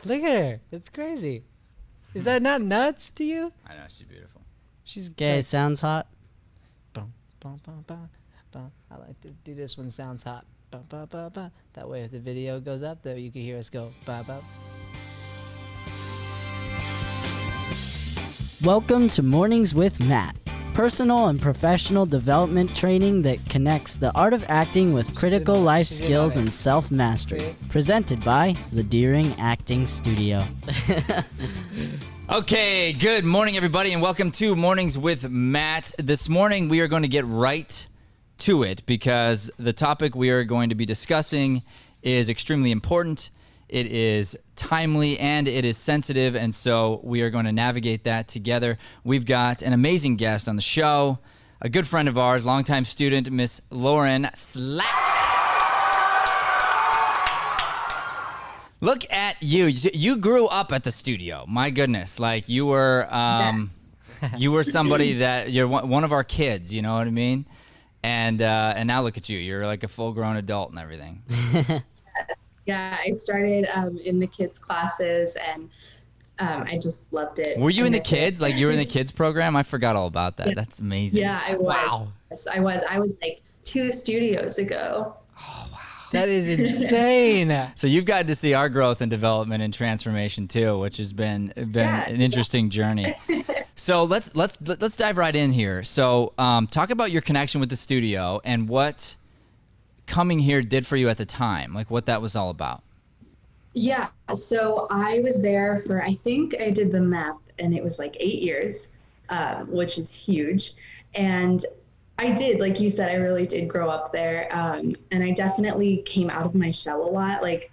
Look at her. It's crazy. Is that not nuts to you? I know, she's beautiful. She's Gay sounds hot. Bum, bum, bum, bum, bum. I like to do this when sounds hot. Bum, bum, bum, bum. That way if the video goes up there, you can hear us go. Bum, bum. Welcome to Mornings with Matt, personal and professional development training that connects the art of acting with critical life skills and self-mastery. Presented by the Deering Acting Studio. Okay, good morning, everybody, and welcome to Mornings with Matt. This morning, we are going to get right to it because the topic we are going to be discussing is extremely important. It is timely and it is sensitive, and so we are going to navigate that together. We've got an amazing guest on the show, a good friend of ours, longtime student, Miss Lauren Slack. Look at you. You grew up at the studio. My goodness. Like you were you were somebody that you're one of our kids, you know what I mean? And now look at you. You're like a full-grown adult and everything. Yeah, I started in the kids classes and I just loved it. Were you in the kids? Like you were in the kids program? I forgot all about that. Yeah. That's amazing. Yeah, I was. Wow. I was like 2 studios ago. Oh, wow. That is insane. So you've gotten to see our growth and development and transformation too, which has been an interesting journey. So let's dive right in here. So talk about your connection with the studio and what coming here did for you at the time, like what that was all about. Yeah, so I was there for, I think I did the math, and it was like 8 years, which is huge. And I did, like you said, I really did grow up there. And I definitely came out of my shell a lot. Like,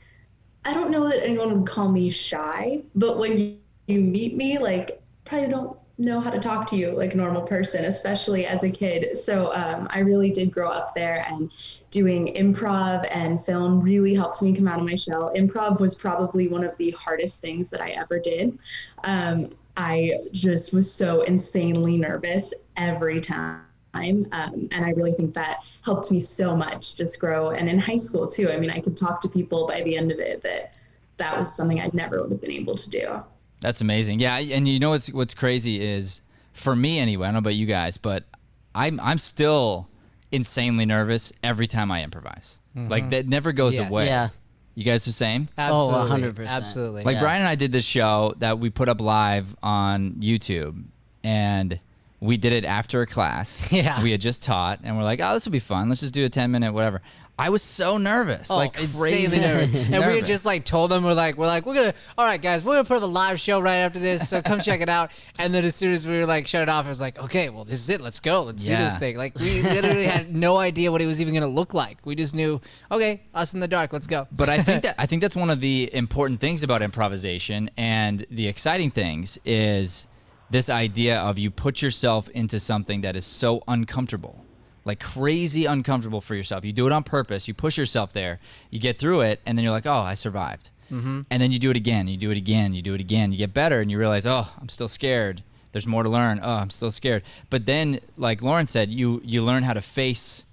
I don't know that anyone would call me shy, but when you meet me, like, probably don't know how to talk to you like a normal person, especially as a kid. So I really did grow up there, and doing improv and film really helped me come out of my shell. Improv was probably one of the hardest things that I ever did. I just was so insanely nervous every time. And I really think that helped me so much just grow. And in high school too, I mean, I could talk to people by the end of it that was something I never would have been able to do. That's amazing. Yeah, and you know what's crazy is, for me anyway, I don't know about you guys, but I'm still insanely nervous every time I improvise. Mm-hmm. Like that never goes away. Yeah. You guys the same? Absolutely. 100%. Absolutely. Like Brian and I did this show that we put up live on YouTube, and we did it after a class. Yeah. We had just taught, and we're like, oh, this will be fun. Let's just do a 10-minute whatever. I was so nervous, like crazy nervous. And we had just like told them, we're like, all right, guys, we're gonna put up a live show right after this, so come check it out. And then as soon as we were like shut it off, I was like, okay, well, this is it. Let's go. Let's do this thing. Like we literally had no idea what it was even gonna look like. We just knew, okay, us in the dark. Let's go. But I think that's one of the important things about improvisation, and the exciting things is this idea of you put yourself into something that is so uncomfortable. Like crazy uncomfortable for yourself. You do it on purpose. You push yourself there. You get through it, and then you're like, oh, I survived. Mm-hmm. And then you do it again. You do it again. You do it again. You get better, and you realize, oh, I'm still scared. There's more to learn. Oh, I'm still scared. But then, like Lauren said, you learn how to face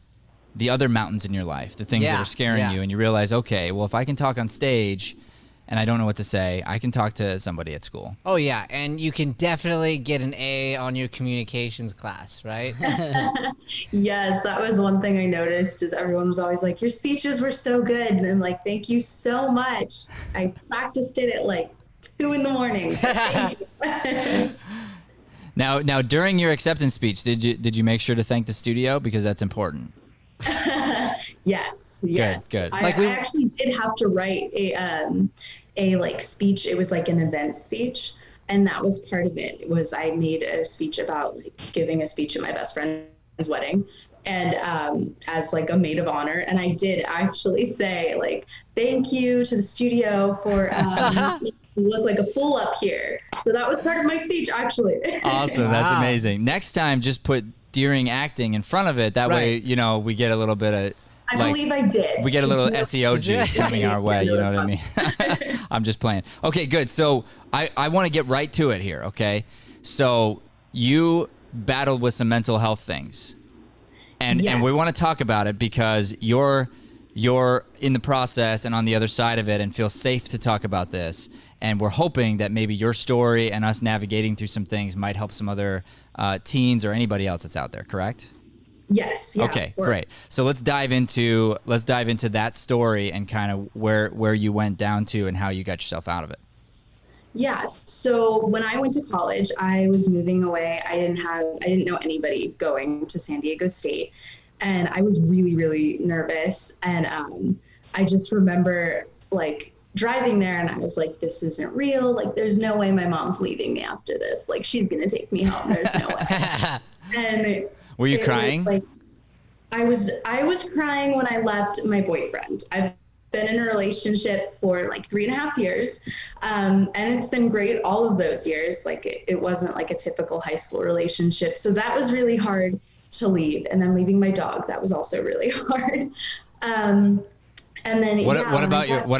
the other mountains in your life, the things that are scaring you, and you realize, okay, well, if I can talk on stage and I don't know what to say, I can talk to somebody at school. Oh, yeah, and you can definitely get an A on your communications class, right? Yes, that was one thing I noticed, is everyone was always like, your speeches were so good. And I'm like, thank you so much. I practiced it at like 2 in the morning. Thank you. Now, during your acceptance speech, did you make sure to thank the studio? Because that's important. Yes. Good. I actually did have to write a like speech. It was like an event speech, and that was part of it. I made a speech about like giving a speech at my best friend's wedding, and as like a maid of honor. And I did actually say like, thank you to the studio for you look like a fool up here. So that was part of my speech, actually. Awesome. Wow. That's amazing. Next time, just put Deering Acting in front of it. That way, you know, we get a little bit of I believe I did. We get a little SEO juice coming our way, you know what I mean? I'm just playing. Okay, good. So I want to get right to it here, okay? So you battled with some mental health things. And we want to talk about it because you're in the process and on the other side of it and feel safe to talk about this. And we're hoping that maybe your story and us navigating through some things might help some other teens or anybody else that's out there, correct? Yes. Yeah, okay, great. So let's dive into that story and kind of where you went down to and how you got yourself out of it. Yeah. So when I went to college, I was moving away. I didn't know anybody going to San Diego State, and I was really, really nervous. And I just remember like driving there, and I was like, this isn't real. Like, there's no way my mom's leaving me after this. Like, she's gonna take me home. There's no way. And were you crying? Like, I was crying when I left my boyfriend. I've been in a relationship for like 3.5 years. And it's been great all of those years. Like it wasn't like a typical high school relationship. So that was really hard to leave. And then leaving my dog, that was also really hard. And then what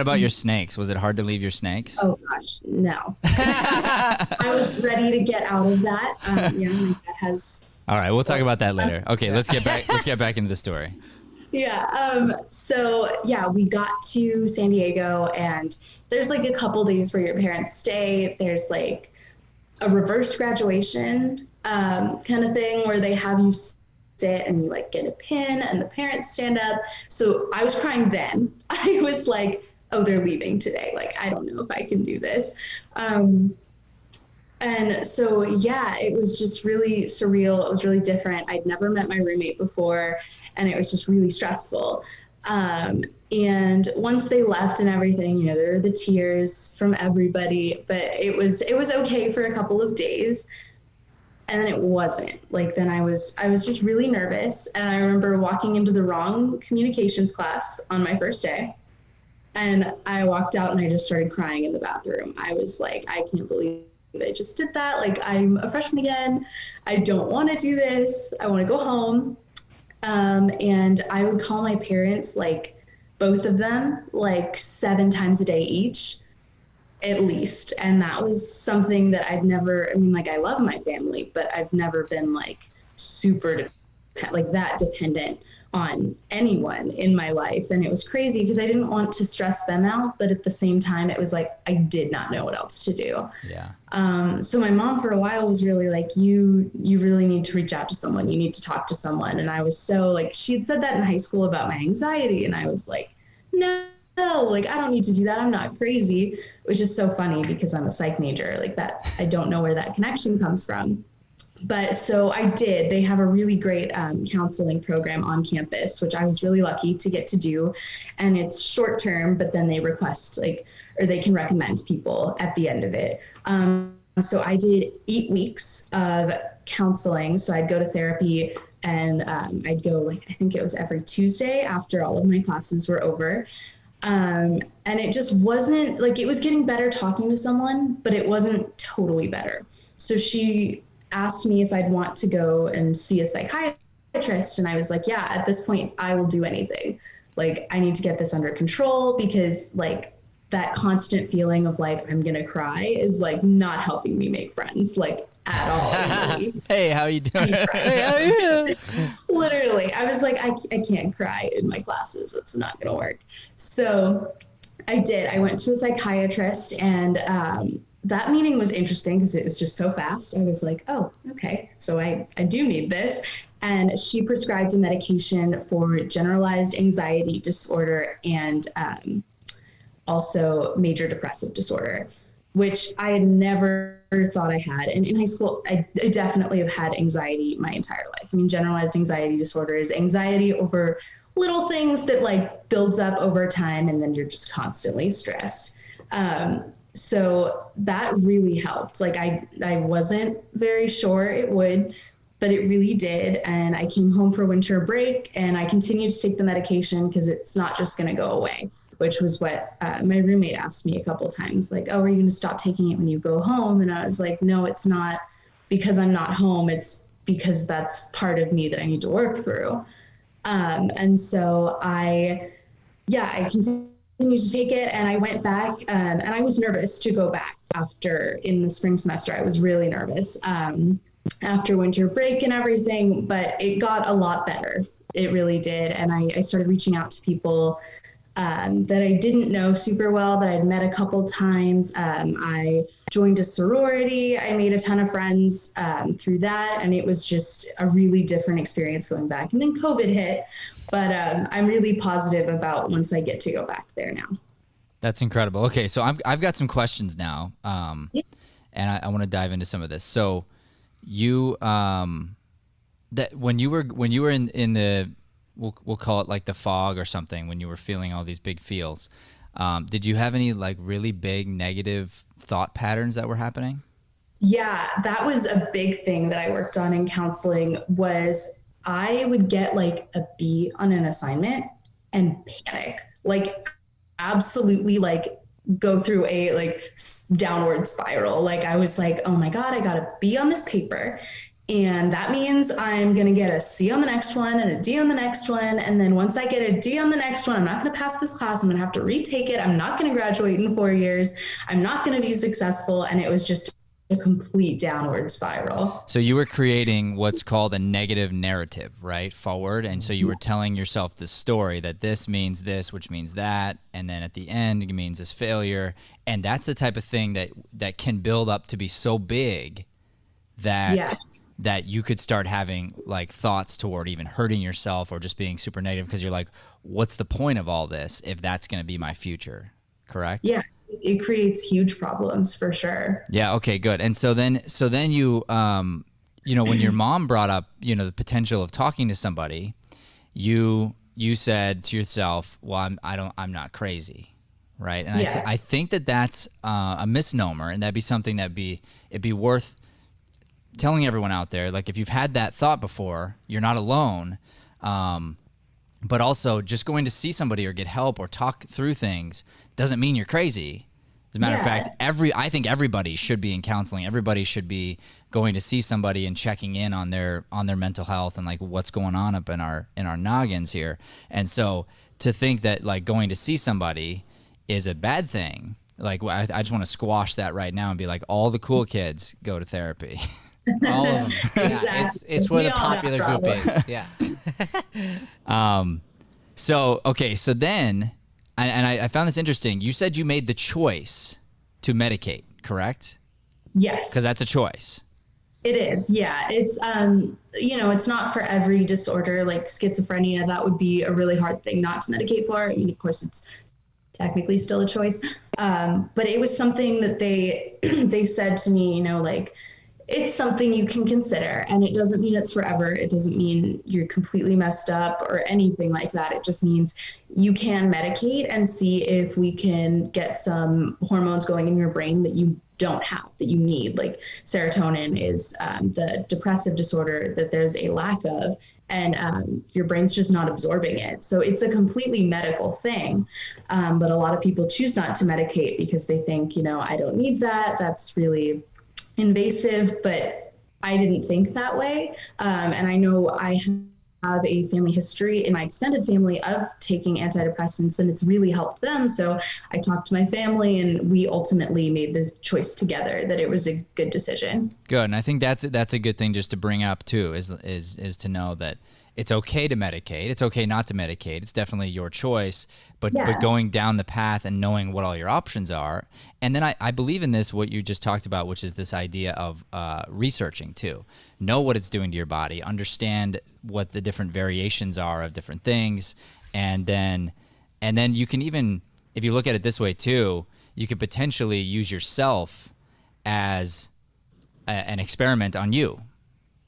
about your snakes? Was it hard to leave your snakes? Oh gosh, no. I was ready to get out of that. My dad has. All right, we'll talk about that later. Okay, let's get back into the story. Yeah. So yeah, we got to San Diego, and there's like a couple days where your parents stay. There's like a reverse graduation kind of thing where they have you sit and you like get a pin and the parents stand up. So I was crying then. I was like, oh, they're leaving today. Like, I don't know if I can do this. And so, yeah, it was just really surreal. It was really different. I'd never met my roommate before, and it was just really stressful. And once they left and everything, there were the tears from everybody, but it was okay for a couple of days. And then it wasn't. Like, then I was just really nervous. And I remember walking into the wrong communications class on my first day. And I walked out and I just started crying in the bathroom. I was like, I can't believe I just did that. Like, I'm a freshman again. I don't want to do this. I want to go home. And I would call my parents, like both of them, like 7 times a day each, at least. And that was something that I've never, I love my family, but I've never been like super like that dependent on anyone in my life. And it was crazy because I didn't want to stress them out, but at the same time, it was like, I did not know what else to do. Yeah. So my mom for a while was really like, you really need to reach out to someone. You need to talk to someone. And I was so like, she had said that in high school about my anxiety. And I was like, no, like, I don't need to do that. I'm not crazy, which is so funny because I'm a psych major like that. I don't know where that connection comes from. But so I did. They have a really great counseling program on campus, which I was really lucky to get to do. And it's short term, but then they request or they can recommend people at the end of it. So I did 8 weeks of counseling. So I'd go to therapy and I'd go I think it was every Tuesday after all of my classes were over. And it just wasn't it was getting better talking to someone, but it wasn't totally better. So she asked me if I'd want to go and see a psychiatrist. And I was like, yeah, at this point, I will do anything. Like, I need to get this under control because that constant feeling of I'm going to cry is not helping me make friends, at all. Hey, how you doing? Hey, how are you? Literally, I was like, I can't cry in my classes. It's not going to work. So I did. I went to a psychiatrist, and that meeting was interesting because it was just so fast. I was like, oh, okay, so I do need this. And she prescribed a medication for generalized anxiety disorder and also major depressive disorder, which I had never thought I had. And in high school, I definitely have had anxiety my entire life. Generalized anxiety disorder is anxiety over little things that builds up over time, and then you're just constantly stressed. So that really helped. I wasn't very sure it would, but it really did. And I came home for winter break and I continued to take the medication because it's not just going to go away, which was what my roommate asked me a couple of times, oh, are you going to stop taking it when you go home? And I was like, no, it's not because I'm not home. It's because that's part of me that I need to work through. And so I continued to take it, and I went back, and I was nervous to go back in the spring semester. I was really nervous after winter break and everything, but it got a lot better. It really did. And I started reaching out to people that I didn't know super well, that I'd met a couple times. I joined a sorority. I made a ton of friends through that. And it was just a really different experience going back. And then COVID hit. But I'm really positive about once I get to go back there now. That's incredible. Okay, so I've got some questions now, Yeah. and I want to dive into some of this. So you that when you were in the we'll call it like the fog or something, when you were feeling all these big feels, did you have any like really big negative thought patterns that were happening? Yeah, that was a big thing that I worked on in counseling. Was I would get like a B on an assignment and panic, like absolutely like go through a like downward spiral. Like I was like, oh my God, I got a B on this paper. And that means I'm going to get a C on the next one and a D on the next one. And then once I get a D on the next one, I'm not going to pass this class. I'm going to have to retake it. I'm not going to graduate in 4 years. I'm not going to be successful. And it was just a complete downward spiral. So you were creating what's called a negative narrative, right? Forward. And so you were telling yourself the story that this means this, which means that. And then at the end, it means this failure. And that's the type of thing that can build up to be so big that that you could start having like thoughts toward even hurting yourself or just being super negative, because you're like, what's the point of all this if that's going to be my future? Correct? Yeah, it creates huge problems for sure. Yeah. Okay, good. And so then you, you know, when your mom brought up, you know, the potential of talking to somebody, you said to yourself, well, I'm not crazy. Right. And I think that's a misnomer, and that'd be something it'd be worth telling everyone out there. Like if you've had that thought before, you're not alone. But also just going to see somebody or get help or talk through things doesn't mean you're crazy. As a matter of fact, I think everybody should be in counseling. Everybody should be going to see somebody and checking in on their mental health and like what's going on up in our noggins here. And so to think that like going to see somebody is a bad thing, like I just want to squash that right now and be like, all the cool kids go to therapy. All of them. Yeah, Exactly. it's where We the all have popular group problems. is. Yeah. So then, and I found this interesting. You said you made the choice to medicate, correct? Yes. Because that's a choice. It is. Yeah. It's, you know, it's not for every disorder like schizophrenia. That would be a really hard thing not to medicate for. I mean, of course, it's technically still a choice. But it was something that they said to me, you know, like, it's something you can consider, and it doesn't mean it's forever. It doesn't mean you're completely messed up or anything like that. It just means you can medicate and see if we can get some hormones going in your brain that you don't have, that you need. Like serotonin is the depressive disorder that there's a lack of, and your brain's just not absorbing it. So it's a completely medical thing. But a lot of people choose not to medicate because they think, you know, I don't need that. That's really invasive, but I didn't think that way. And I know I have a family history in my extended family of taking antidepressants, and it's really helped them. So I talked to my family, and we ultimately made the choice together that it was a good decision. Good. And I think that's a good thing just to bring up too, is to know that it's okay to medicate. It's okay not to medicate. It's definitely your choice, but going down the path and knowing what all your options are. And then I believe in this, what you just talked about, which is this idea of researching too. Know what it's doing to your body, understand what the different variations are of different things. And then you can even, if you look at it this way too, you could potentially use yourself as an experiment on you.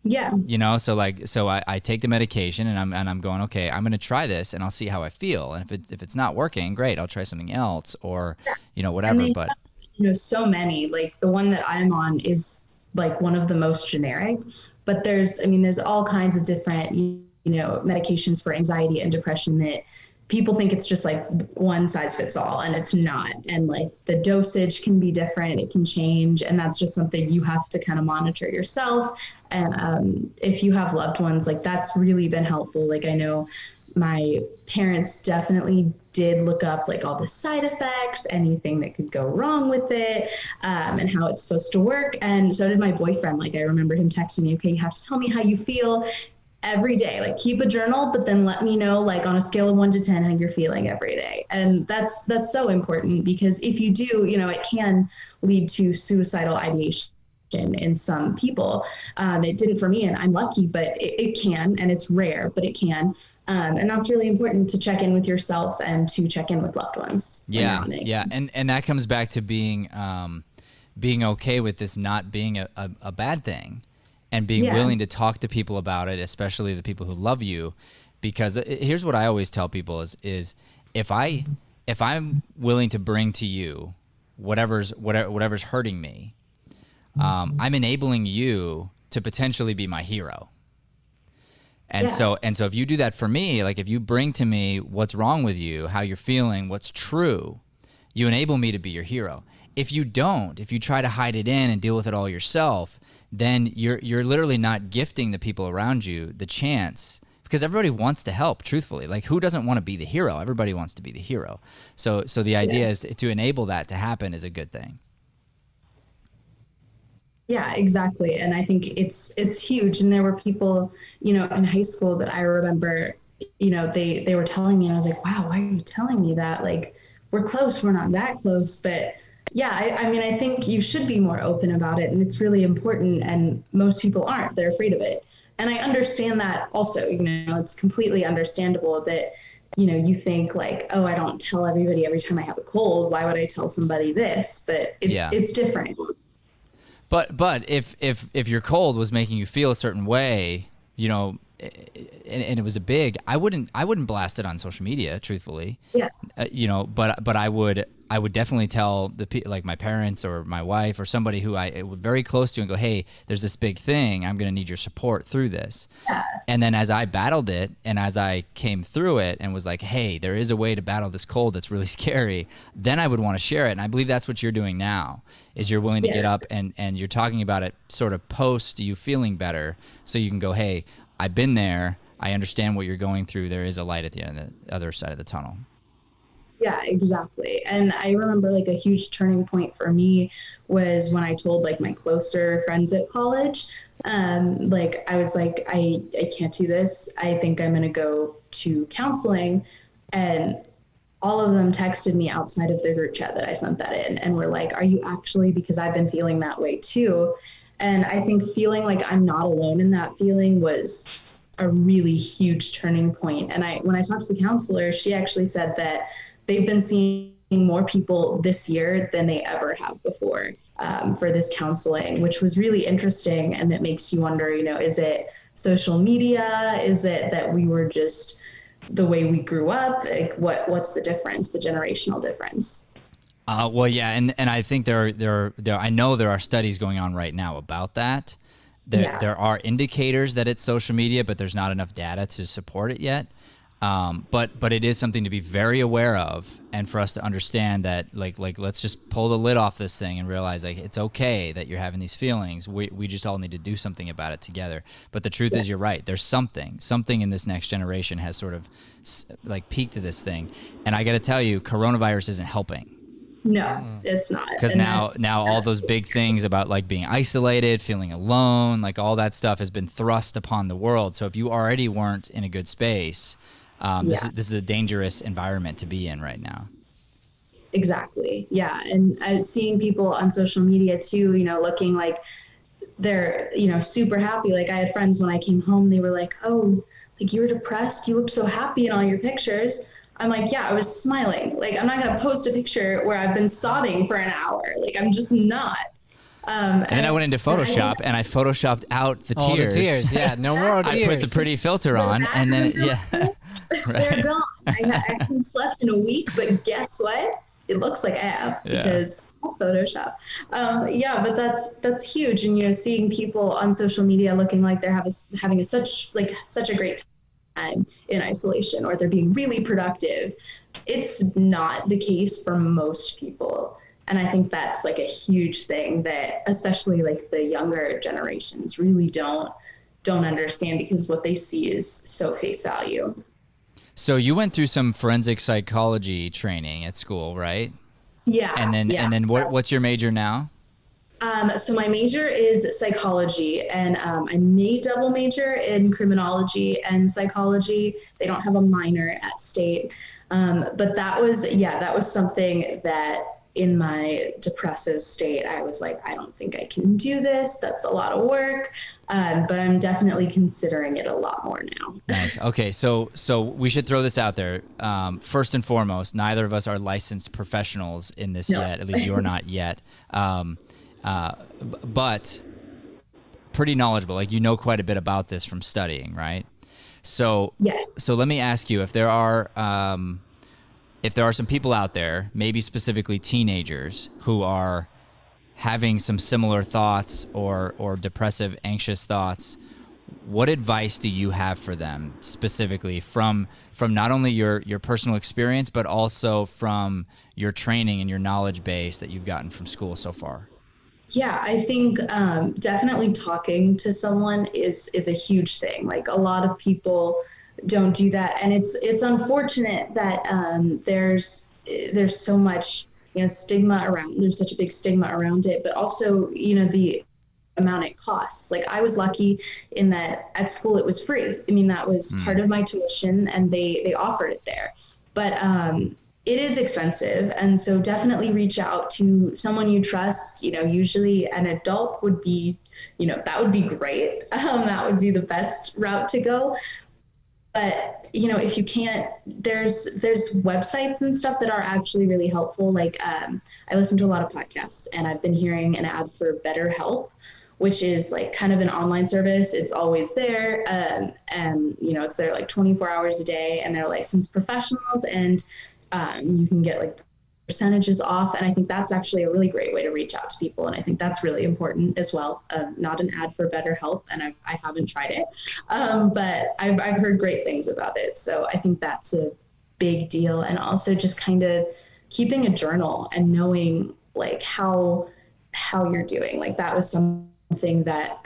Yeah. You know, so I take the medication and I'm going, okay, I'm going to try this and I'll see how I feel. And if it's not working, great, I'll try something else or, you know, whatever. But you know, so many, like the one that I'm on is like one of the most generic, but there's all kinds of different, you know, medications for anxiety and depression that people think it's just like one size fits all, and it's not. And like the dosage can be different, it can change, and that's just something you have to kind of monitor yourself. And if you have loved ones, like that's really been helpful. Like I know my parents definitely did look up like all the side effects, anything that could go wrong with it, and how it's supposed to work. And so did my boyfriend. Like I remember him texting me, okay, you have to tell me how you feel. every day. Like keep a journal, but then let me know like on a scale of 1 to 10 how you're feeling every day. And that's so important, because if you do, you know, it can lead to suicidal ideation in some people. It didn't for me, and I'm lucky, but it can, and it's rare, but it can. And that's really important, to check in with yourself and to check in with loved ones. Yeah, yeah, and that comes back to being okay with this not being a bad thing, and being willing to talk to people about it, especially the people who love you. Because here's what I always tell people is if I'm willing to bring to you whatever's hurting me, I'm enabling you to potentially be my hero. And so if you do that for me, like if you bring to me what's wrong with you, how you're feeling, what's true, you enable me to be your hero. If you don't, if you try to hide it in and deal with it all yourself, then you're literally not gifting the people around you the chance, because everybody wants to help, truthfully. Like, who doesn't want to be the hero? Everybody wants to be the hero. So the idea is to enable that to happen is a good thing. Yeah, exactly. And I think it's huge. And there were people, you know, in high school that I remember, you know, they were telling me, and I was like, wow, why are you telling me that? Like, we're close, we're not that close. But yeah, I mean, I think you should be more open about it, and it's really important. And most people aren't. They're afraid of it. And I understand that also. You know, it's completely understandable that, you know, you think like, oh, I don't tell everybody every time I have a cold. Why would I tell somebody this? But it's different. But if your cold was making you feel a certain way, you know, and it was I wouldn't blast it on social media, truthfully. Yeah. You know, but I would definitely tell like my parents or my wife or somebody who I was very close to, and go, hey, there's this big thing. I'm going to need your support through this. Yeah. And then as I battled it, and as I came through it and was like, hey, there is a way to battle this cold that's really scary, then I would want to share it. And I believe that's what you're doing now, is you're willing to get up and you're talking about it sort of post you feeling better, so you can go, hey, I've been there. I understand what you're going through. There is a light at the end of the other side of the tunnel. Yeah, exactly. And I remember like a huge turning point for me was when I told like my closer friends at college, like I was like, I can't do this. I think I'm going to go to counseling. And all of them texted me outside of the group chat that I sent that in, and were like, are you actually? Because I've been feeling that way too. And I think feeling like I'm not alone in that feeling was a really huge turning point. And when I talked to the counselor, she actually said that they've been seeing more people this year than they ever have before for this counseling, which was really interesting. And it makes you wonder, you know, is it social media? Is it that we were just the way we grew up? Like, what's the difference, the generational difference? Well, yeah, and I think there I know there are studies going on right now about that. There are indicators that it's social media, but there's not enough data to support it yet. But it is something to be very aware of, and for us to understand that like let's just pull the lid off this thing and realize like it's okay that you're having these feelings. We just all need to do something about it together. But the truth is, you're right. There's something in this next generation has sort of like peaked to this thing, and I got to tell you, coronavirus isn't helping. No, it's not. Because now all those big things about like being isolated, feeling alone, like all that stuff has been thrust upon the world. So if you already weren't in a good space, this is a dangerous environment to be in right now. Exactly. Yeah. And seeing people on social media too, you know, looking like they're, you know, super happy. Like I had friends when I came home, they were like, oh, like you were depressed. You looked so happy in all your pictures. I'm like, yeah, I was smiling. Like, I'm not going to post a picture where I've been sobbing for an hour. Like, I'm just not. And then I went into Photoshop and I Photoshopped out the all tears. The tears, yeah, no more tears. I put the pretty filter on, and then they're gone. I haven't slept in a week, but guess what? It looks like I have because of Photoshop. But that's huge. And you know, seeing people on social media looking like they're having such a great time in isolation, or they're being really productive. It's not the case for most people. And I think that's like a huge thing that especially like the younger generations really don't understand, because what they see is so face value. So you went through some forensic psychology training at school, right? Yeah. And then what's your major now? So my major is psychology, and I may double major in criminology and psychology. They don't have a minor at state. But that was something that in my depressive state, I was like, I don't think I can do this. That's a lot of work. But I'm definitely considering it a lot more now. Nice. Okay, so we should throw this out there. First and foremost, neither of us are licensed professionals in this yet. At least you're not yet. But pretty knowledgeable. Like, you know quite a bit about this from studying, right? So yes. So let me ask you, if there are some people out there, maybe specifically teenagers, who are having some similar thoughts or depressive, anxious thoughts, what advice do you have for them specifically from not only your personal experience, but also from your training and your knowledge base that you've gotten from school so far? Yeah, I think definitely talking to someone is a huge thing. Like, a lot of people don't do that, and it's unfortunate that there's so much stigma around. There's such a big stigma around it, but also the amount it costs. Like, I was lucky in that at school it was free. I mean, that was part of my tuition, and they offered it there. But it is expensive, and so definitely reach out to someone you trust. Usually an adult would be, that would be great. That would be the best route to go. But if you can't, there's websites and stuff that are actually really helpful. Like, I listen to a lot of podcasts, and I've been hearing an ad for BetterHelp, which is like kind of an online service. It's always there, and it's there like 24 hours a day, and they're licensed professionals, and you can get like percentages off. And I think that's actually a really great way to reach out to people. And I think that's really important as well. Not an ad for BetterHelp, and I haven't tried it, but I've heard great things about it. So I think that's a big deal. And also just kind of keeping a journal and knowing like how you're doing. Like, that was something that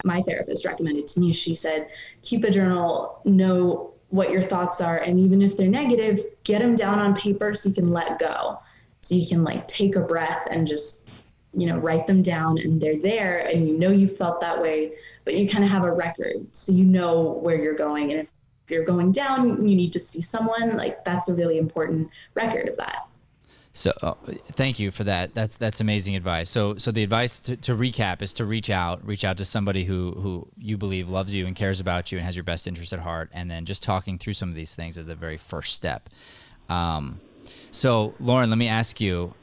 my therapist recommended to me. She said, keep a journal, know what your thoughts are, and even if they're negative, get them down on paper so you can let go. So you can like take a breath and just, write them down, and they're there, and you felt that way, but you kind of have a record so you know where you're going. And if you're going down, you need to see someone. Like, that's a really important record of that. So thank you for that. That's amazing advice. So the advice to recap is to reach out to somebody who you believe loves you and cares about you and has your best interest at heart. And then just talking through some of these things is the very first step. So Lauren, let me ask you,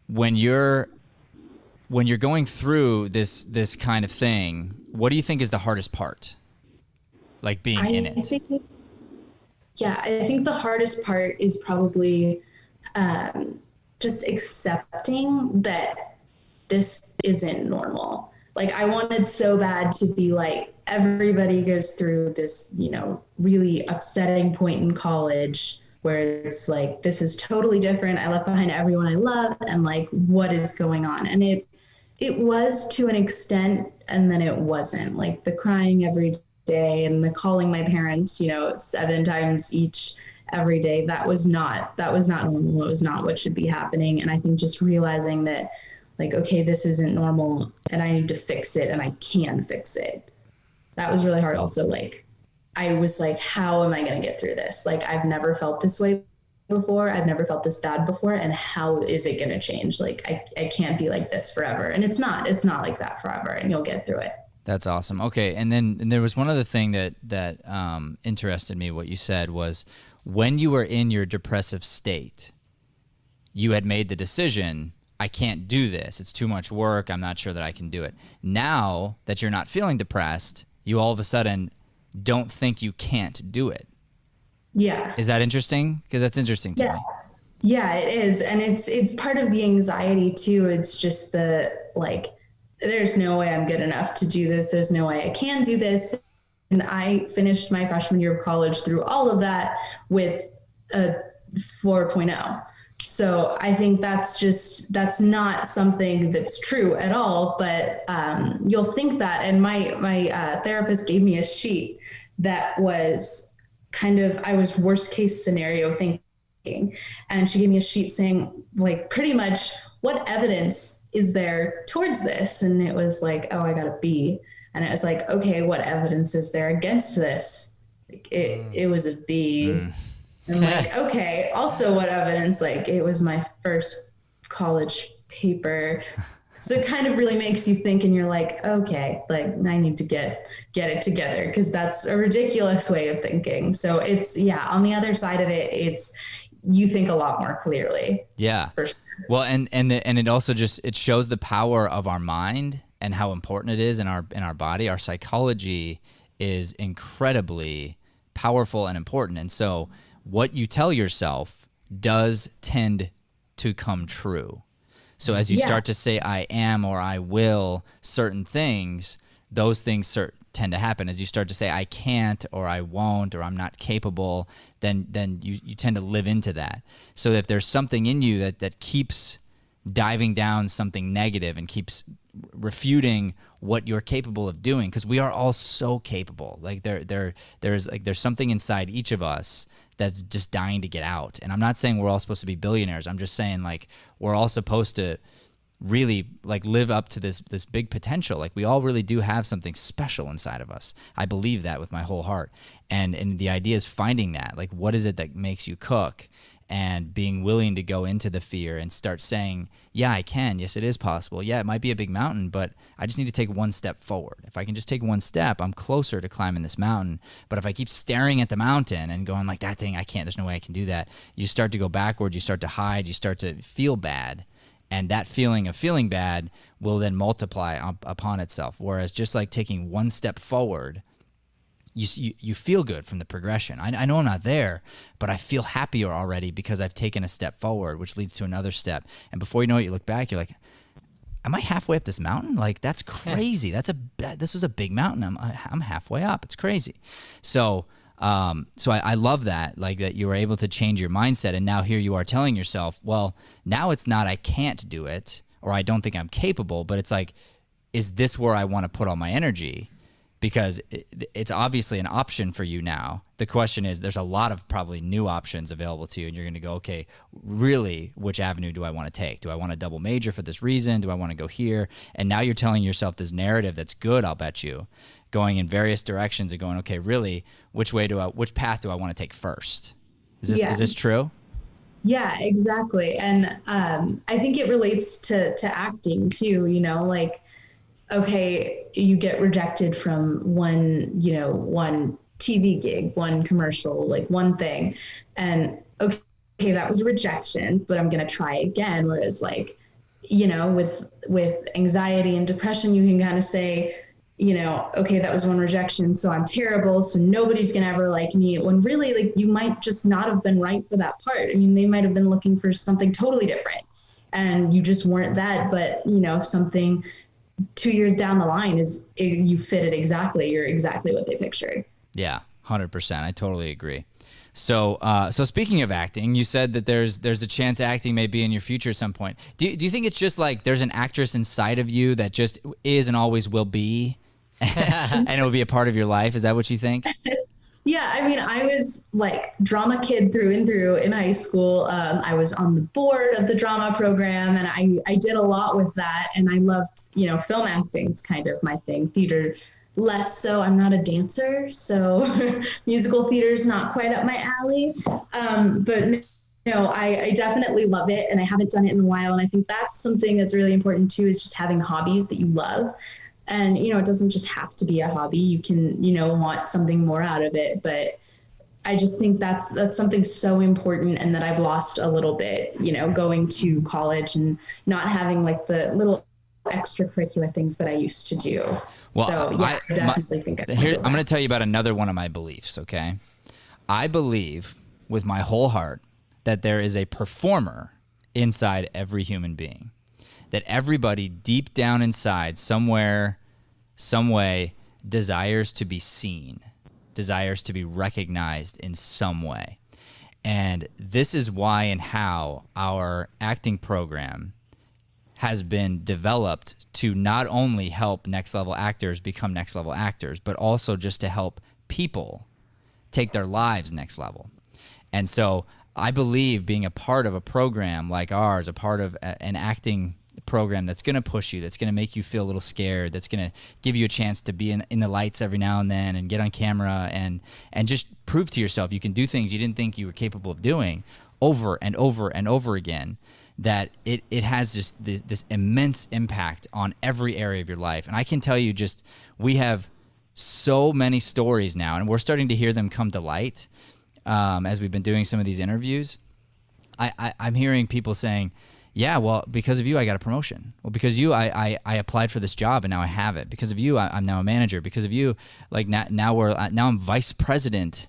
when you're going through this kind of thing, what do you think is the hardest part? Like, being in it? I think the hardest part is probably just accepting that this isn't normal. Like, I wanted so bad to be like, everybody goes through this, really upsetting point in college where it's like, this is totally different. I left behind everyone I love, and like, what is going on? And it was to an extent, and then it wasn't. Like, the crying every day and the calling my parents, 7 times each every day, that was not normal. It was not what should be happening. And I think just realizing that, like, okay, this isn't normal, and I need to fix it, and I can fix it. That was really hard. Also, like, I was like, how am I going to get through this? Like, I've never felt this way before. I've never felt this bad before. And how is it going to change? Like, I can't be like this forever. And it's not like that forever, and you'll get through it. That's awesome. Okay. And then there was one other thing that interested me. What you said was, when you were in your depressive state, you had made the decision, I can't do this. It's too much work. I'm not sure that I can do it. Now that you're not feeling depressed, you all of a sudden don't think you can't do it. Yeah. Is that interesting? Because that's interesting to me. Yeah, it is. And it's part of the anxiety too. It's just the, like, there's no way I'm good enough to do this. There's no way I can do this. And I finished my freshman year of college through all of that with a 4.0. So I think that's not something that's true at all, but you'll think that. And my therapist gave me a sheet that was kind of, I was worst case scenario thinking And she gave me a sheet saying, like, pretty much what evidence is there towards this? And it was like, oh, I got a B. And it was like, okay, what evidence is there against this? Like, it was a B. I'm like, okay, also what evidence? Like, it was my first college paper. So it kind of really makes you think, and you're like, okay, like I need to get it together, because that's a ridiculous way of thinking. So it's, yeah, on the other side of it, it's, you think a lot more clearly. Yeah. For sure. Well, and it also just, it shows the power of our mind and how important it is in our body. Our psychology is incredibly powerful and important. And so what you tell yourself does tend to come true. So as you start to say, I am, or I will, certain things, those things tend to happen. As you start to say, I can't, or I won't, or I'm not capable, then you tend to live into that. So if there's something in you that keeps diving down something negative and keeps refuting what you're capable of doing, because we are all so capable. Like there's something inside each of us that's just dying to get out. And I'm not saying we're all supposed to be billionaires. I'm just saying, like, we're all supposed to really, like, live up to this big potential. Like, we all really do have something special inside of us. I believe that with my whole heart. And the idea is finding that. Like, what is it that makes you cook? And being willing to go into the fear and start saying, yeah, I can. Yes, it is possible. Yeah, it might be a big mountain, but I just need to take one step forward. If I can just take one step, I'm closer to climbing this mountain. But if I keep staring at the mountain and going like, that thing, I can't, there's no way I can do that, you start to go backwards, you start to hide, you start to feel bad. And that feeling of feeling bad will then multiply upon itself. Whereas just like taking one step forward, you feel good from the progression. I know I'm not there, but I feel happier already because I've taken a step forward, which leads to another step. And before you know it, you look back, you're like, am I halfway up this mountain? Like, that's crazy. This was a big mountain. I'm halfway up. It's crazy. So I love that, like, that you were able to change your mindset. And now here you are telling yourself, well, now it's not I can't do it, or I don't think I'm capable, but it's like, is this where I want to put all my energy? Because it's obviously an option for you now. The question is, there's a lot of probably new options available to you, and you're going to go, okay, really, which avenue do I want to take? Do I want to double major for this reason? Do I want to go here? And now you're telling yourself this narrative that's good, I'll bet you, going in various directions and going, okay, really, which path do I want to take first? Is this true? Yeah, exactly. And I think it relates to acting too, you know, like, okay, you get rejected from one TV gig, one commercial, like one thing. And okay, that was a rejection, but I'm going to try again. Whereas, like, you know, with anxiety and depression, you can kind of say, you know, okay, that was one rejection, so I'm terrible, so nobody's going to ever like me. When really, like, you might just not have been right for that part. I mean, they might have been looking for something totally different and you just weren't that, but, you know, something 2 years down the line you fit it exactly. You're exactly what they pictured. Yeah, 100%. I totally agree. So speaking of acting, you said that there's a chance acting may be in your future at some point. Do you think it's just like there's an actress inside of you that just is and always will be, and it will be a part of your life? Is that what you think? Yeah, I mean, I was like drama kid through and through in high school. I was on the board of the drama program, and I did a lot with that. And I loved, you know, film acting's kind of my thing. Theater, less so. I'm not a dancer, so musical theater is not quite up my alley. But no, I definitely love it, and I haven't done it in a while. And I think that's something that's really important too, is just having hobbies that you love. And, you know, it doesn't just have to be a hobby. You can, you know, want something more out of it. But I just think that's something so important, and that I've lost a little bit, you know, going to college and not having like the little extracurricular things that I used to do. Well, so yeah, I definitely think I'm going to tell you about another one of my beliefs. Okay. I believe with my whole heart that there is a performer inside every human being. That everybody deep down inside, somewhere, some way, desires to be seen, desires to be recognized in some way. And this is why and how our acting program has been developed to not only help next level actors become next level actors, but also just to help people take their lives next level. And so I believe being a part of a program like ours, a part of an acting program that's going to push you, that's going to make you feel a little scared, that's going to give you a chance to be in the lights every now and then and get on camera and just prove to yourself you can do things you didn't think you were capable of doing over and over and over again, that it has just this immense impact on every area of your life. And I can tell you, just we have so many stories now, and we're starting to hear them come to light as we've been doing some of these interviews. I'm hearing people saying, yeah, well, because of you, I got a promotion. Well, because of you, I applied for this job and now I have it. Because of you, I'm now a manager. Because of you, like now I'm vice president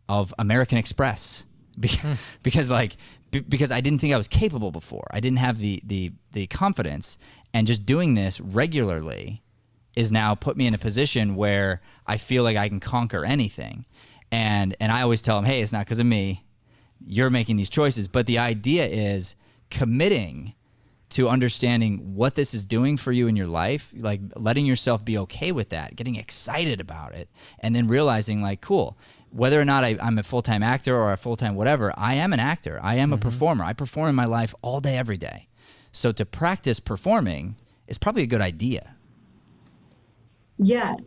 of American Express. Because I didn't think I was capable before. I didn't have the confidence, and just doing this regularly is now put me in a position where I feel like I can conquer anything. And I always tell them, hey, it's not because of me. You're making these choices. But the idea is committing to understanding what this is doing for you in your life, like letting yourself be okay with that, getting excited about it, and then realizing, like, cool, whether or not I'm a full-time actor or a full-time whatever, I am an actor. I am a performer. I perform in my life all day, every day. So to practice performing is probably a good idea. Yeah,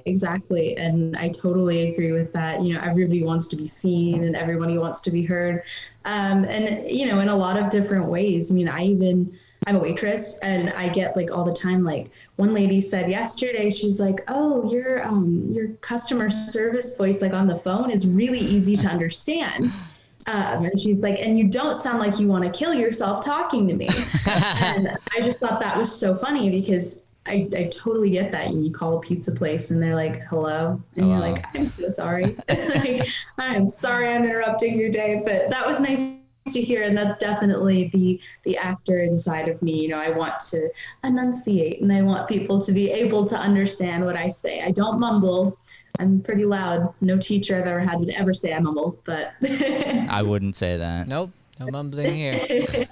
exactly. And I totally agree with that. You know, everybody wants to be seen and everybody wants to be heard. And, you know, in a lot of different ways. I mean, I'm a waitress, and I get like all the time, like one lady said yesterday, she's like, oh, your customer service voice, like on the phone, is really easy to understand. And she's like, and you don't sound like you want to kill yourself talking to me. And I just thought that was so funny, because I totally get that. You call a pizza place and they're like, hello. And you're like, I'm so sorry. Like, I'm sorry I'm interrupting your day. But that was nice to hear. And that's definitely the actor inside of me. You know, I want to enunciate, and I want people to be able to understand what I say. I don't mumble. I'm pretty loud. No teacher I've ever had would ever say I mumble, but I wouldn't say that. Nope. No mumbling here.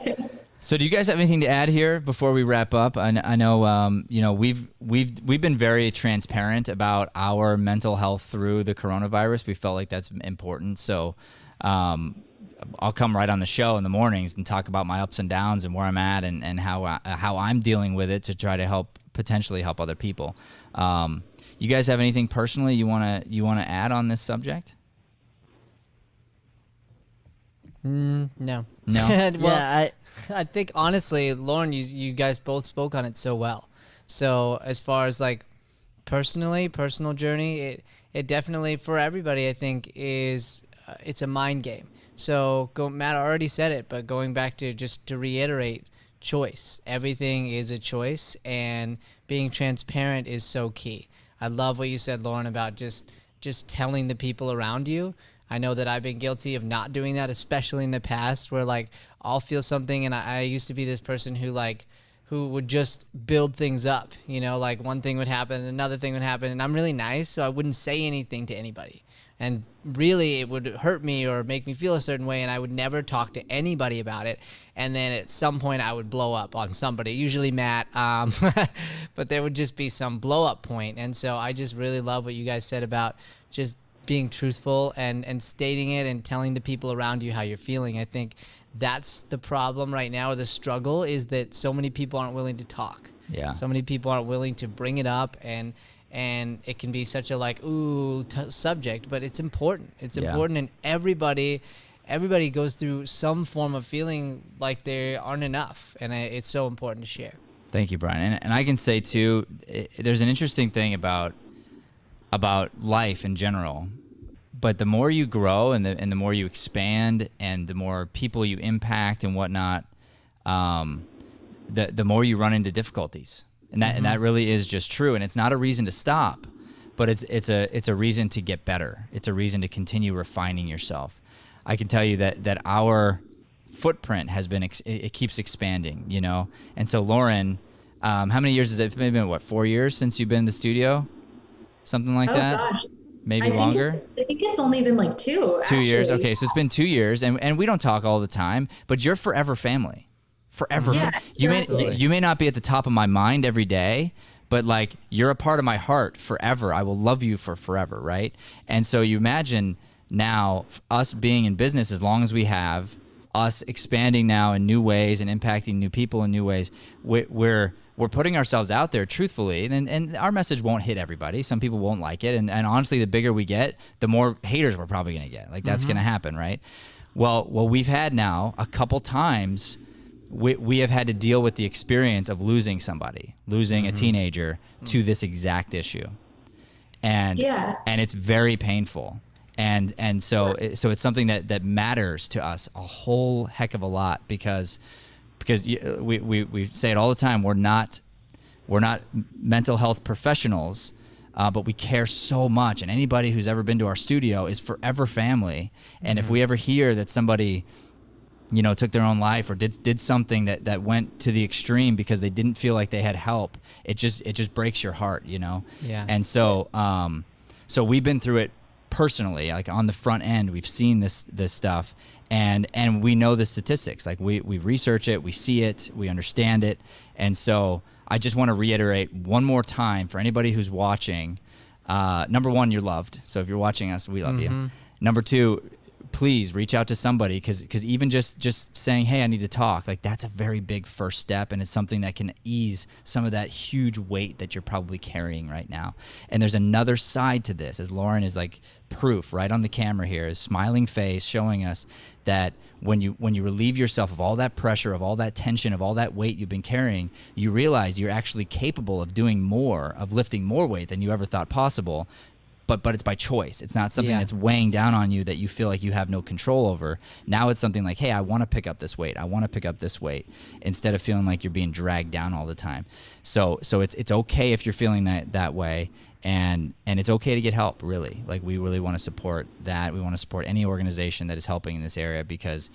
So do you guys have anything to add here before we wrap up? I know, you know, we've been very transparent about our mental health through the coronavirus. We felt like that's important. So I'll come right on the show in the mornings and talk about my ups and downs and where I'm at and how I'm dealing with it to try to potentially help other people. You guys have anything personally you wanna add on this subject? No. No. Well, Yeah, I think honestly, Lauren, you guys both spoke on it so well. So as far as like personal journey, it definitely for everybody, I think is it's a mind game. So Matt already said it, but going back to just to reiterate, choice. Everything is a choice, and being transparent is so key. I love what you said, Lauren, about just telling the people around you. I know that I've been guilty of not doing that, especially in the past, where like I'll feel something, and I used to be this person who would just build things up, you know, like one thing would happen, another thing would happen, and I'm really nice, so I wouldn't say anything to anybody. And really it would hurt me or make me feel a certain way, and I would never talk to anybody about it. And then at some point I would blow up on somebody, usually Matt, but there would just be some blow up point. And so I just really love what you guys said about just being truthful and stating it and telling the people around you how you're feeling. I think that's the problem right now, or the struggle, is that so many people aren't willing to talk. Yeah. So many people aren't willing to bring it up, and it can be such a like subject, but it's important. It's important, and everybody goes through some form of feeling like they aren't enough, and it's so important to share. Thank you, Brian. And I can say too, there's an interesting thing about life in general. But the more you grow and the more you expand and the more people you impact and whatnot, the more you run into difficulties. And that really is just true. And it's not a reason to stop, but it's a reason to get better. It's a reason to continue refining yourself. I can tell you that our footprint has been it keeps expanding, you know. And so Lauren, how many years has it been? What, 4 years since you've been in the studio? Something like that? Gosh. Maybe longer? I think it's only been like 2 years. Okay, so it's been 2 years, and we don't talk all the time, but you're forever family. Forever. Yeah, You may not be at the top of my mind every day, but like you're a part of my heart forever. I will love you for forever, right? And so you imagine now us being in business as long as we have, us expanding now in new ways and impacting new people in new ways, we're putting ourselves out there truthfully, and our message won't hit everybody. Some people won't like it, and honestly, the bigger we get, the more haters we're probably going to get. Like that's going to happen, right? Well, we've had now a couple times we have had to deal with the experience of losing somebody, losing a teenager to this exact issue, and it's very painful. And so it's something that matters to us a whole heck of a lot because we say it all the time. We're not mental health professionals, but we care so much. And anybody who's ever been to our studio is forever family. And if we ever hear that somebody, took their own life or did something that went to the extreme because they didn't feel like they had help, it just breaks your heart, Yeah. And so we've been through it personally, like on the front end. We've seen this stuff, and we know the statistics. Like we research it, we see it, we understand it. And so I just want to reiterate one more time for anybody who's watching, number one, you're loved. So if you're watching us, we love you. Number two, please reach out to somebody, because even just saying, hey, I need to talk, like that's a very big first step, and it's something that can ease some of that huge weight that you're probably carrying right now. And there's another side to this, as Lauren is like proof right on the camera here, is smiling face showing us that when you relieve yourself of all that pressure, of all that tension, of all that weight you've been carrying, you realize you're actually capable of doing more, of lifting more weight than you ever thought possible. But it's by choice. It's not something that's weighing down on you that you feel like you have no control over. Now it's something like, hey, I want to pick up this weight. I want to pick up this weight, instead of feeling like you're being dragged down all the time. So it's okay if you're feeling that way, and it's okay to get help, really. Like we really want to support that. We want to support any organization that is helping in this area, because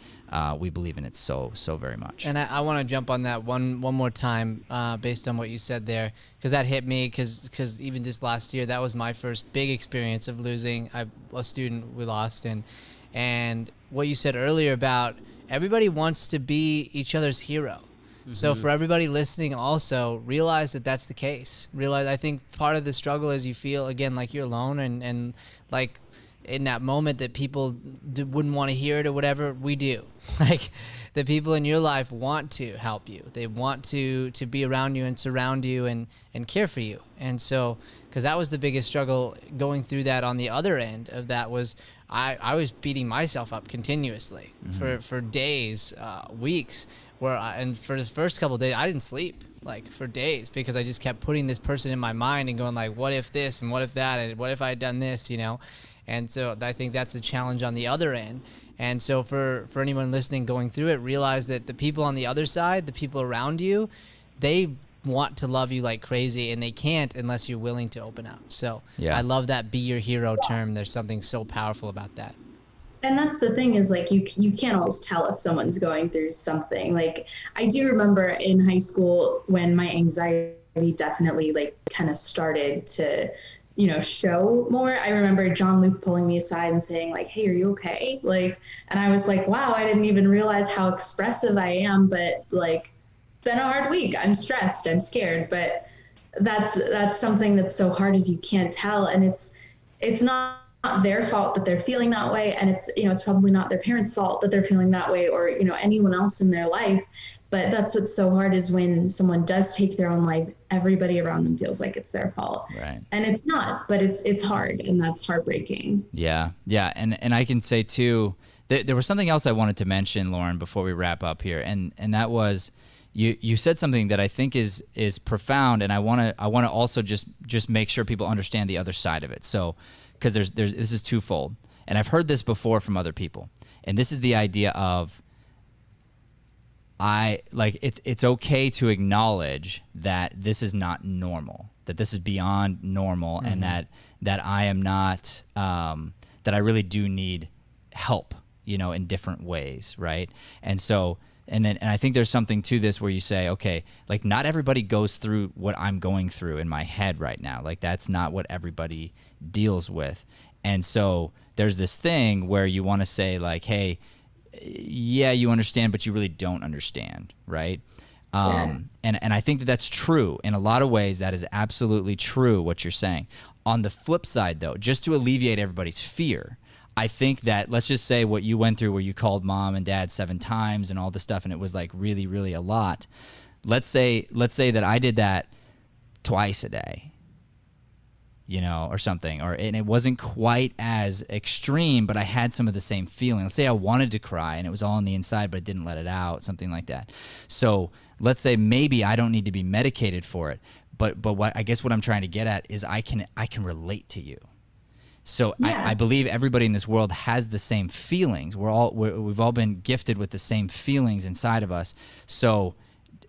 we believe in it so very much. And I want to jump on that one more time, based on what you said there, because that hit me, because even just last year, that was my first big experience of losing a student we lost. And what you said earlier about everybody wants to be each other's hero. So for everybody listening, also realize that that's the case. I think part of the struggle is you feel, again, like you're alone, and like in that moment that people wouldn't want to hear it or whatever. We do. Like the people in your life want to help you. They want to be around you and surround you and care for you. And so, because that was the biggest struggle going through that on the other end of that, was I was beating myself up continuously for days, weeks, and for the first couple of days, I didn't sleep, like for days, because I just kept putting this person in my mind and going like, what if this and what if that and what if I had done this, And so I think that's the challenge on the other end. And so for anyone listening going through it, realize that the people on the other side, the people around you, they want to love you like crazy, and they can't unless you're willing to open up. So I love that be your hero term. There's something so powerful about that. And that's the thing, is like you can't always tell if someone's going through something. Like I do remember in high school when my anxiety definitely like kind of started to show more. I remember John Luke pulling me aside and saying like, hey, are you okay? Like, and I was like, wow, I didn't even realize how expressive I am, but like it's been a hard week. I'm stressed, I'm scared, but that's something that's so hard, is you can't tell. And it's not their fault that they're feeling that way. And it's probably not their parents' fault that they're feeling that way, or, anyone else in their life. But that's what's so hard, is when someone does take their own life, everybody around them feels like it's their fault. Right. And it's not, but it's hard, and that's heartbreaking. Yeah. Yeah. And I can say too, there was something else I wanted to mention, Lauren, before we wrap up here. And that was, you said something that I think is profound. And I want to also just make sure people understand the other side of it. So, because this is twofold. And I've heard this before from other people. And this is the idea of, it's okay to acknowledge that this is not normal, that this is beyond normal, and that I am not, that I really do need help, in different ways, right? And so, and I think there's something to this where you say, okay, like not everybody goes through what I'm going through in my head right now. Like that's not what everybody deals with. And so there's this thing where you want to say like, hey, yeah, you understand, but you really don't understand, right? And I think that that's true. In a lot of ways, that is absolutely true, what you're saying. On the flip side, though, just to alleviate everybody's fear, I think that, let's just say what you went through where you called mom and dad 7 times and all this stuff, and it was like really, really a lot. Let's say that I did that twice a day, you know, or something, and it wasn't quite as extreme, but I had some of the same feeling. Let's say I wanted to cry and it was all on the inside, but I didn't let it out, something like that. So let's say maybe I don't need to be medicated for it, but what I guess what I'm trying to get at is I can relate to you. So yeah. I believe everybody in this world has the same feelings. We've all been gifted with the same feelings inside of us. So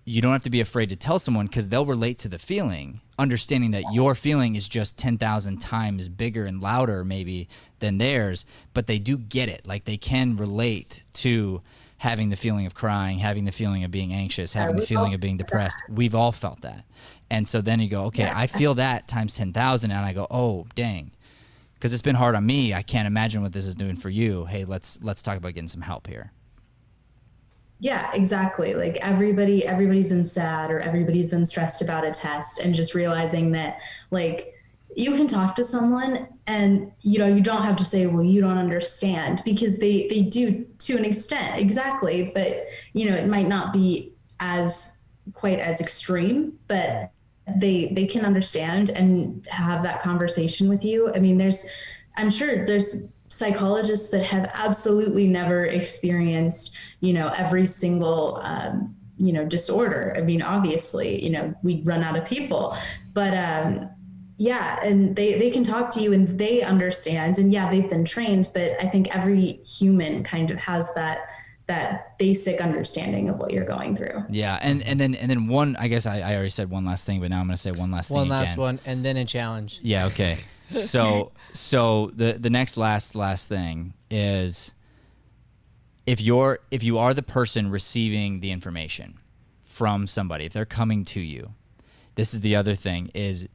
you don't have to be afraid to tell someone, because they'll relate to the feeling, understanding that your feeling is just 10,000 times bigger and louder maybe than theirs, but they do get it. Like, they can relate to having the feeling of crying, having the feeling of being anxious, having the feeling of being depressed. We've all felt that. And so then you go, okay, yeah. I feel that times 10,000, and I go, oh, dang. Because it's been hard on me. I can't imagine what this is doing for you. Hey, let's talk about getting some help here. Yeah, exactly. Like everybody's been sad, or everybody's been stressed about a test, and just realizing that, like, you can talk to someone and, you know, you don't have to say, well, you don't understand, because they do to an extent. Exactly. But, you know, it might not be quite as extreme, but they can understand and have that conversation with you. I mean, I'm sure there's psychologists that have absolutely never experienced, you know, every single, you know, disorder. I mean, obviously, you know, we'd run out of people, but, yeah. And they can talk to you and they understand, and yeah, they've been trained, but I think every human kind of has that basic understanding of what you're going through. Yeah. And then one, I guess I already said one last thing, but now I'm going to say one last thing again. One last one, and then a challenge. Yeah. Okay. So the next last thing is, if you are the person receiving the information from somebody, if they're coming to you, this is the other thing, is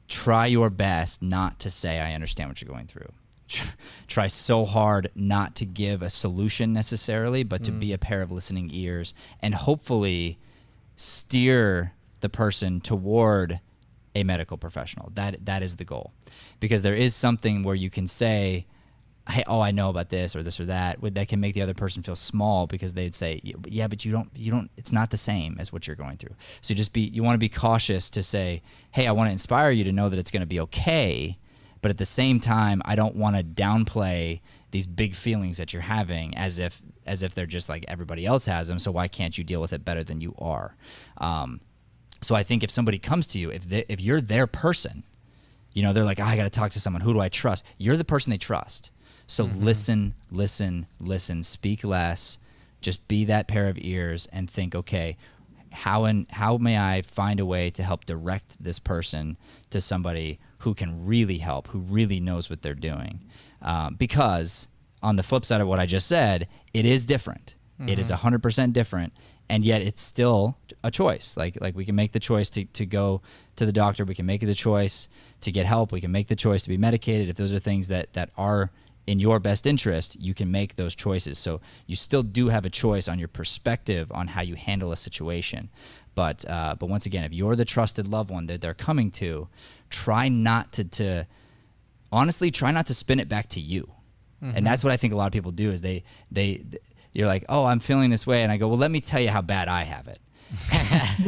try your best not to say, I understand what you're going through. Try so hard not to give a solution necessarily, but to be a pair of listening ears, and hopefully steer the person toward a medical professional. That is the goal, because there is something where you can say, hey, oh, I know about this or that can make the other person feel small, because they'd say, yeah, but you don't, it's not the same as what you're going through. So you want to be cautious to say, hey, I want to inspire you to know that it's going to be okay. But at the same time, I don't want to downplay these big feelings that you're having as if they're just like everybody else has them. So why can't you deal with it better than you are? So I think if somebody comes to you, if you're their person, you know, they're like, oh, I got to talk to someone. Who do I trust? You're the person they trust. So listen, speak less, just be that pair of ears and think, okay, how may I find a way to help direct this person to somebody who can really help, who really knows what they're doing? Because on the flip side of what I just said, it is different. It is 100% different, and yet it's still a choice. Like we can make the choice to go to the doctor. We can make the choice to get help. We can make the choice to be medicated. If those are things that are in your best interest, you can make those choices. So you still do have a choice on your perspective on how you handle a situation. But once again, if you're the trusted loved one that they're coming to, try not to honestly try not to spin it back to you. And that's what I think a lot of people do, is you're like, oh, I'm feeling this way, and I go, well, let me tell you how bad I have it.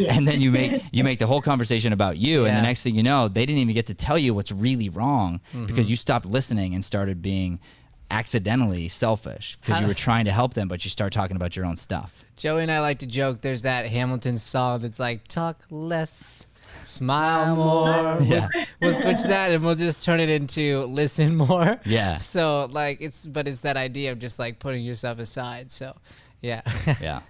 And then you make the whole conversation about you, and the next thing you know, they didn't even get to tell you what's really wrong, because you stopped listening and started being accidentally selfish because you were trying to help them, but you start talking about your own stuff. Joey and I like to joke, there's that Hamilton song that's like, talk less, smile more. Yeah. We'll switch that and we'll just turn it into listen more. Yeah. So like it's that idea of just like putting yourself aside. So yeah. Yeah.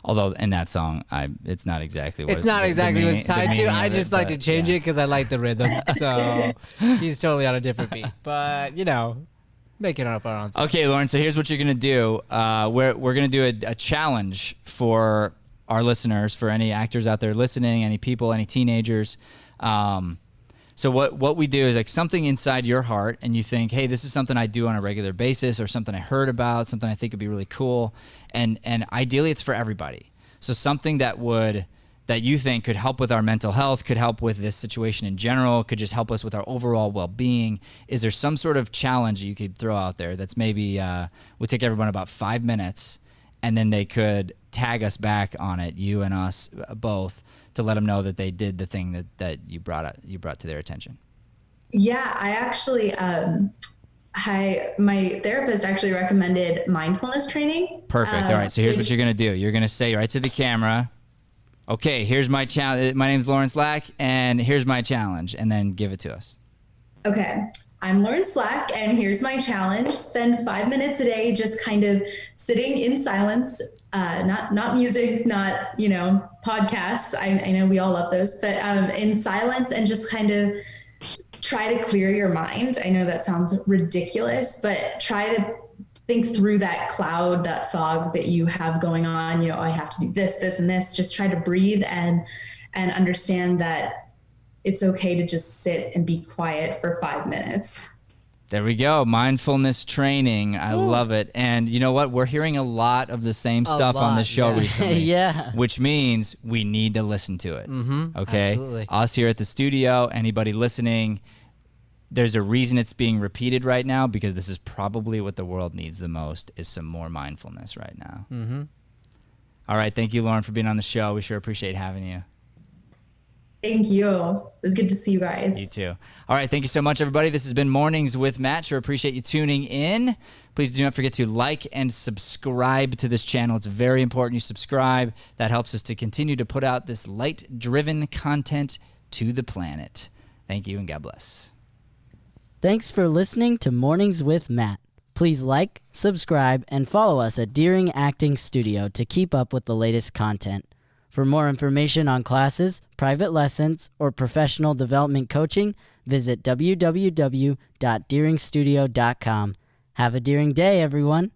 Although in that song, it's not exactly what it's not exactly what it's tied to. I just like to change it because I like the rhythm. So he's totally on a different beat. But you know, making up our own stuff. Okay, Lauren. So here's what you're gonna do. We're gonna do a challenge for our listeners, for any actors out there listening, any people, any teenagers. So what we do is like something inside your heart, and you think, hey, this is something I do on a regular basis, or something I heard about, something I think would be really cool, and ideally it's for everybody. So something that would that you think could help with our mental health, could help with this situation in general, could just help us with our overall well-being? Is there some sort of challenge you could throw out there that's maybe would take everyone about 5 minutes, and then they could tag us back on it, you and us both, to let them know that they did the thing that you brought to their attention? Yeah, I actually, my therapist actually recommended mindfulness training. Perfect. All right. So here's what you're going to do. You're going to say right to the camera, okay, here's my challenge. My name's Lauren Slack, and here's my challenge, and then give it to us. Okay. I'm Lauren Slack, and here's my challenge. Spend 5 minutes a day just kind of sitting in silence, not music, not, podcasts. I know we all love those, but in silence, and just kind of try to clear your mind. I know that sounds ridiculous, but try to think through that cloud, that fog that you have going on. I have to do this, this, and this. Just try to breathe and understand that it's okay to just sit and be quiet for 5 minutes. There we go. Mindfulness training. I love it. And you know what? We're hearing a lot of the same stuff on the show recently. Yeah. Which means we need to listen to it. Mm-hmm. Okay? Absolutely. Us here at the studio, anybody listening, there's a reason it's being repeated right now, because this is probably what the world needs the most, is some more mindfulness right now. Mm-hmm. All right. Thank you, Lauren, for being on the show. We sure appreciate having you. Thank you. It was good to see you guys. You too. All right. Thank you so much, everybody. This has been Mornings with Matt. Sure appreciate you tuning in. Please do not forget to like and subscribe to this channel. It's very important you subscribe. That helps us to continue to put out this light-driven content to the planet. Thank you, and God bless. Thanks for listening to Mornings with Matt. Please like, subscribe, and follow us at Deering Acting Studio to keep up with the latest content. For more information on classes, private lessons, or professional development coaching, visit www.deeringstudio.com. Have a Deering day, everyone.